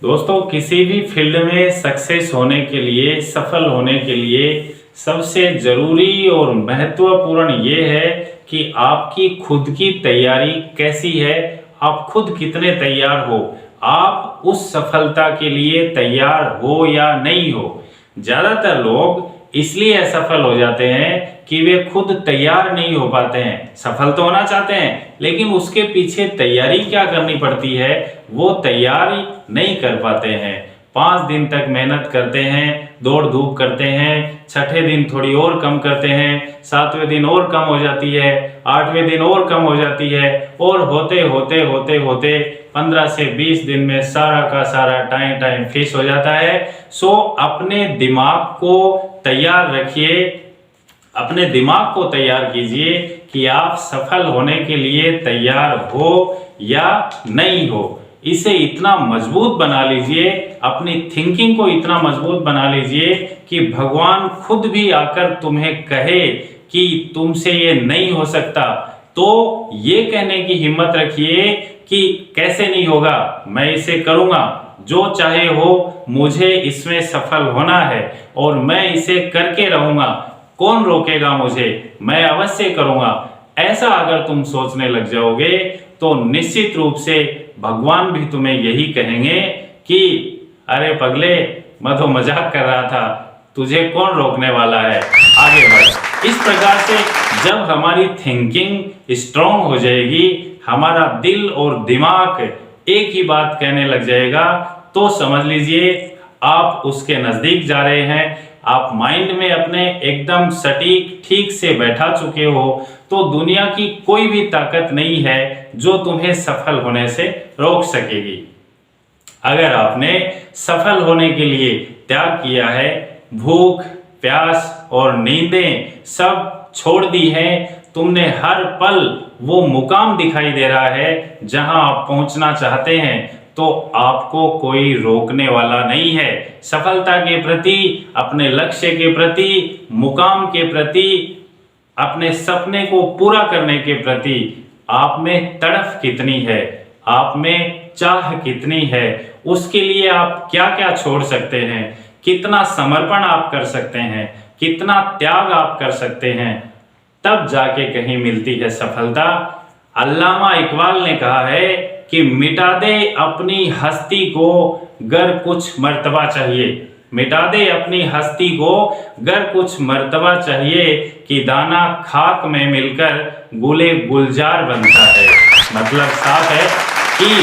दोस्तों, किसी भी फील्ड में सक्सेस होने के लिए, सफल होने के लिए सबसे जरूरी और महत्वपूर्ण ये है कि आपकी खुद की तैयारी कैसी है, आप खुद कितने तैयार हो, आप उस सफलता के लिए तैयार हो या नहीं हो। ज्यादातर लोग इसलिए असफल हो जाते हैं कि वे खुद तैयार नहीं हो पाते हैं। सफल तो होना चाहते हैं लेकिन उसके पीछे तैयारी क्या करनी पड़ती है वो तैयारी नहीं कर पाते हैं। 5 दिन तक मेहनत करते हैं, दौड़ धूप करते हैं, छठे दिन थोड़ी और कम करते हैं, 7वें दिन और कम हो जाती है, 8वें दिन और कम हो जाती है और होते होते होते होते 15 से 20 दिन में सारा का सारा टाइम फिक्स हो जाता है। सो अपने दिमाग को तैयार रखिए, अपने दिमाग को तैयार कीजिए कि आप सफल होने के लिए तैयार हो या नहीं हो। इसे इतना मजबूत बना लीजिए, अपनी थिंकिंग को इतना मजबूत बना लीजिए कि भगवान खुद भी आकर तुम्हें कहे कि तुमसे ये नहीं हो सकता तो ये कहने की हिम्मत रखिए कि कैसे नहीं होगा, मैं इसे करूंगा, जो चाहे हो मुझे इसमें सफल होना है और मैं इसे करके रहूंगा, कौन रोकेगा मुझे, मैं अवश्य करूंगा। ऐसा अगर तुम सोचने लग जाओगे तो निश्चित रूप से भगवान भी तुम्हें यही कहेंगे कि अरे पगले, मैं तो मजाक कर रहा था, तुझे कौन रोकने वाला है, आगे बढ़। इस प्रकार से जब हमारी थिंकिंग स्ट्रांग हो जाएगी, हमारा दिल और दिमाग एक ही बात कहने लग जाएगा, तो समझ लीजिए आप उसके नजदीक जा रहे हैं। आप माइंड में अपने एकदम सटीक ठीक से बैठा चुके हो तो दुनिया की कोई भी ताकत नहीं है जो तुम्हें सफल होने से रोक सकेगी। अगर आपने सफल होने के लिए त्याग किया है, भूख प्यास और नींदें सब छोड़ दी हैं, तुमने हर पल वो मुकाम दिखाई दे रहा है जहां आप पहुंचना चाहते हैं, तो आपको कोई रोकने वाला नहीं है। सफलता के प्रति, अपने लक्ष्य के प्रति, मुकाम के प्रति, अपने सपने को पूरा करने के प्रति आप में तड़फ कितनी है, आप में चाह कितनी है, उसके लिए आप क्या क्या छोड़ सकते हैं, कितना समर्पण आप कर सकते हैं, कितना त्याग आप कर सकते हैं, तब जाके कहीं मिलती है सफलता। अल्लामा इकबाल ने कहा है कि मिटा दे अपनी हस्ती को गर कुछ मर्तबा चाहिए, मिटा दे अपनी हस्ती को गर कुछ मर्तबा चाहिए कि दाना खाक में मिलकर गुले गुलजार बनता है। मतलब साफ है कि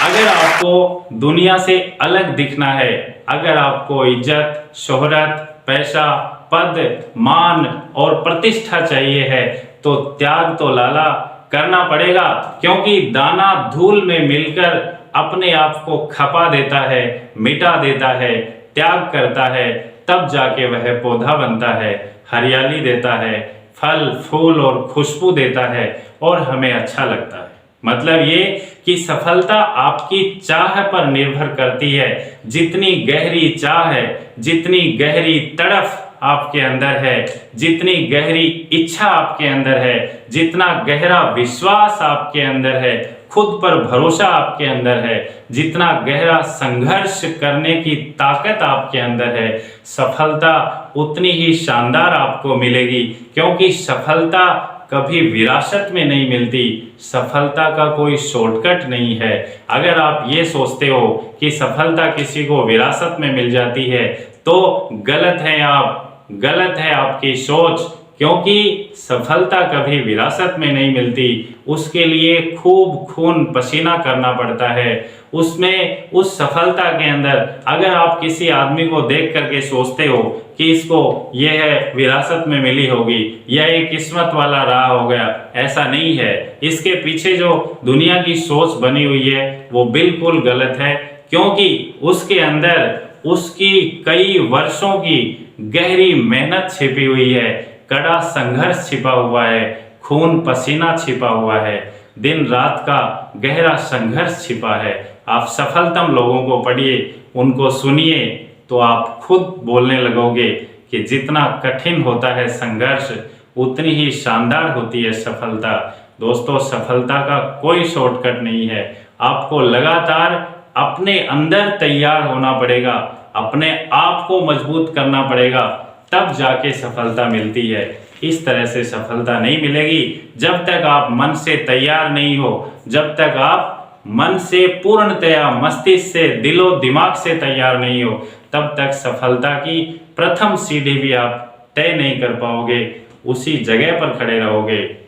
अगर आपको दुनिया से अलग दिखना है, अगर आपको इज्जत, शोहरत, पैसा, पद, मान और प्रतिष्ठा चाहिए है तो त्याग तो लाला करना पड़ेगा, क्योंकि दाना धूल में मिलकर अपने आप को खपा देता है, मिटा देता है, त्याग करता है, तब जाके वह पौधा बनता है, हरियाली देता है, फल फूल और खुशबू देता है और हमें अच्छा लगता है। मतलब ये कि सफलता आपकी चाह पर निर्भर करती है। जितनी गहरी चाह है, जितनी गहरी तड़फ आपके अंदर है, जितनी गहरी इच्छा आपके अंदर है, जितना गहरा विश्वास आपके अंदर है, खुद पर भरोसा आपके अंदर है, जितना गहरा संघर्ष करने की ताकत आपके अंदर है, सफलता उतनी ही शानदार आपको मिलेगी। क्योंकि सफलता कभी विरासत में नहीं मिलती, सफलता का कोई शॉर्टकट नहीं है। अगर आप ये सोचते हो कि सफलता किसी को विरासत में मिल जाती है तो गलत है आप, गलत है आपकी सोच, क्योंकि सफलता कभी विरासत में नहीं मिलती। उसके लिए खूब खून पसीना करना पड़ता है। उसमें उस सफलता के अंदर अगर आप किसी आदमी को देख करके सोचते हो कि इसको यह है विरासत में मिली होगी या ये किस्मत वाला रहा हो गया, ऐसा नहीं है। इसके पीछे जो दुनिया की सोच बनी हुई है वो बिल्कुल गलत है, क्योंकि उसके अंदर उसकी कई वर्षों की गहरी मेहनत छिपी हुई है, कड़ा संघर्ष छिपा हुआ है, खून पसीना छिपा हुआ है, दिन रात का गहरा संघर्ष छिपा है। आप सफलतम लोगों को पढ़िए, उनको सुनिए तो आप खुद बोलने लगोगे कि जितना कठिन होता है संघर्ष उतनी ही शानदार होती है सफलता। दोस्तों, सफलता का कोई शॉर्टकट नहीं है। आपको लगातार अपने अंदर तैयार होना पड़ेगा, अपने आप को मजबूत करना पड़ेगा, तब जाके सफलता मिलती है। इस तरह से सफलता नहीं मिलेगी जब तक आप मन से तैयार नहीं हो, जब तक आप मन से पूर्णतया मस्तिष्क से दिलो दिमाग से तैयार नहीं हो, तब तक सफलता की प्रथम सीढ़ी भी आप तय नहीं कर पाओगे, उसी जगह पर खड़े रहोगे।